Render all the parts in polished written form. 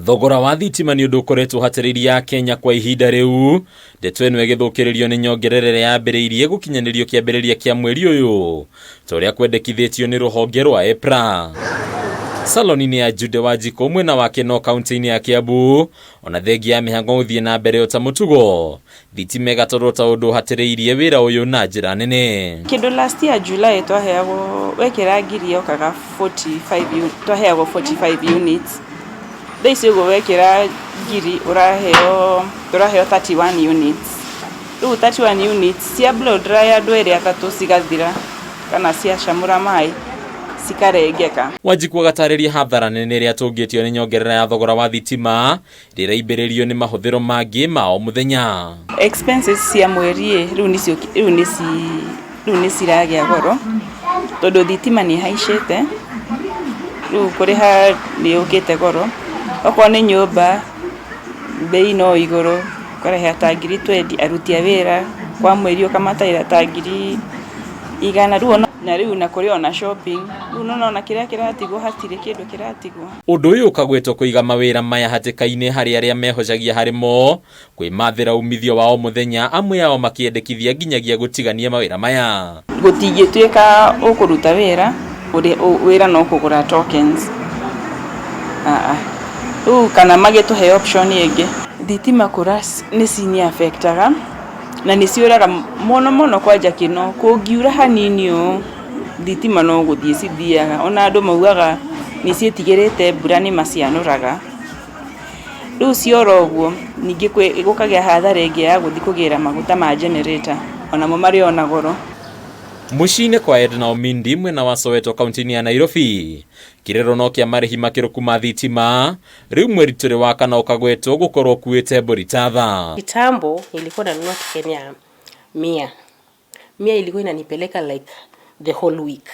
Thogora wa thitima ni undu ukoretwo hatiriria Kenya kwa ihinda riu. Ndeto eno igithukiririo ni nyongererere yambiriirie gukinyanirio kiambiriria kia mweri uyu, toria kwendekithitio ni ruhonge rwa EPRA. SALON ni ya Jude Wajiko mwena wake no county ya Kiambu, ona thegi ya mihango uthie na mbere ota mutugo. Thitima igatorota undu hatiriirie wira uyu na njira nene. Kindu last year July twaheagwo wekira ngiri okaga 45 twaheagwo 45 units. These go wekira ngiri uraheo 31 units. Riu 31 units cia blow dryer ndwere atatu cigathira kana cia shamura mai sikarengeka. Wajiko gatariria hathara nene ria tungitio ni nyongerera ya thogora wa thitima rira ibiririo ni mahuthiro mangi ma o muthenya. Expenses cia mweri riu ni ciragia goro tondu thitima ni haicete. Riu kuriha ni ukite goro okwa ni nyumba bei no igoro kuriha ta ngiri 20 aruti a wira kwa mweri ukamataira ta ngiri igana ruo na riu na kuri ona shopping riu nona kiria kiratigwo hatire kindu kiratigwo. Undu uyu ukagwetwo kuiga mawira maya hatikaine hari aria mehocagia harimo kwimathira umithio wao muthenya amwe yao makiendekithia nginyagia gutigania mawira maya. Gutigituika ukuruta wira no kugura tokens. Kana magituhe option ingi. Thitima kuras ni sini affectaga na ni ciuraga mono kwanja kino kungiura hanini o thitima no guthie cithiaga ona andu maugaga ni cietigirite mbura ni macianuraga. Riu cioroguo ningi gukagia hathara ingi ya guthi kugira maguta ma generator ona mo mari ona goro. Mushine kwa Edna Omindi mwena wa Soweto county ya Nairobi kirero no kia marihi makiruku ma thitima riu mwerituri wa kana ukagwetwo gukorwo kuite boritatha. Kitambo ilikuwa nanunua Kenya 100 ilikuwa inanipeleka like the whole week,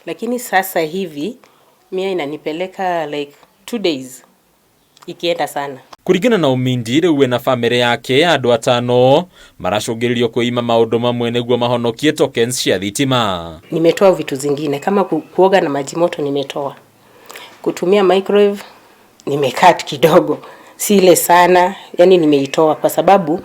lakini sasa hivi 100 inanipeleka like 2 days ikienda sana. Kurigana na Omindi riu we na family yake andu 5 maracungiririo kuima maundu mamwe neguo mahonokie tokens cia thitima. Nimetoa vitu zingine kama kuoga na maji moto, nimetoa kutumia microwave nimekat kidogo, si ile sana, yani nimeitoa kwa sababu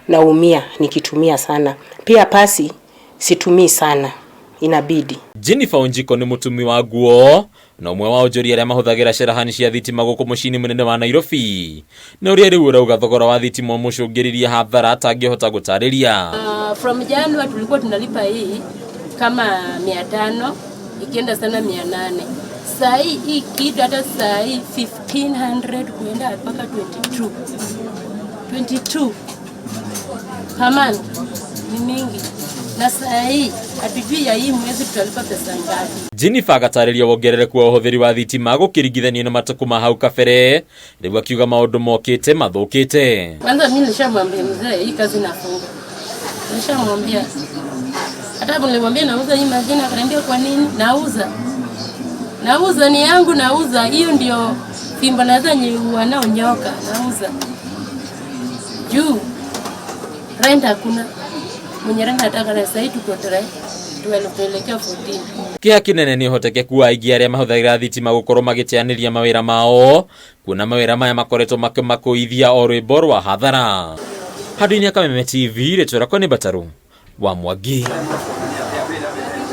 naumia nikitumia sana. Pia pasi situmii sana inabidi. Jennifer Onjiko ni mutumi wa guo na umwe wa Onjoria arĩa mahũthagĩra cerahani cia thitima gũkũ mucini munene wa Nairobi na uria riu urauga thogora wa thitima mucungiririe hathara atangihota gutariria. From January tulikuwa tunalipa hii kama 500 ikienda sana 800. Saa hii kitu hata saa hii 1500 kuenda mpaka 22 kama ni mingi. Na saa hii atujui ya hii mwezi tutalipa pesa ngapi. Jennifer agatariria wongerereku wa uhuthiri wa thitima gukiringithanio na matuku ma hau kabere riu akiuga maundu mokite mathukite. Kwanza mimi nilishamwambia mzee hii kazi nafunga. Nilishamwambia hata nilimwambia nauza hii majina, akaniambia kwa nini? Nauza ni yangu, nauza hiyo ndio fimbo naweza wanaonyoka nauza. Juu rent hakuna. Munyeranga takara sai tukotere tuelekea 14. Kia kinene ni hotekeku wa aigi aria mahũthagĩra thitima gukorwo magĩteanĩria mawĩra mao kuna mawĩra maya makoretwo makuithia o rwĩmbo rwa hathara. Handũ-inĩ ya Kameme TV rĩtwa rĩakwa nĩ Bataru wa Mwangi.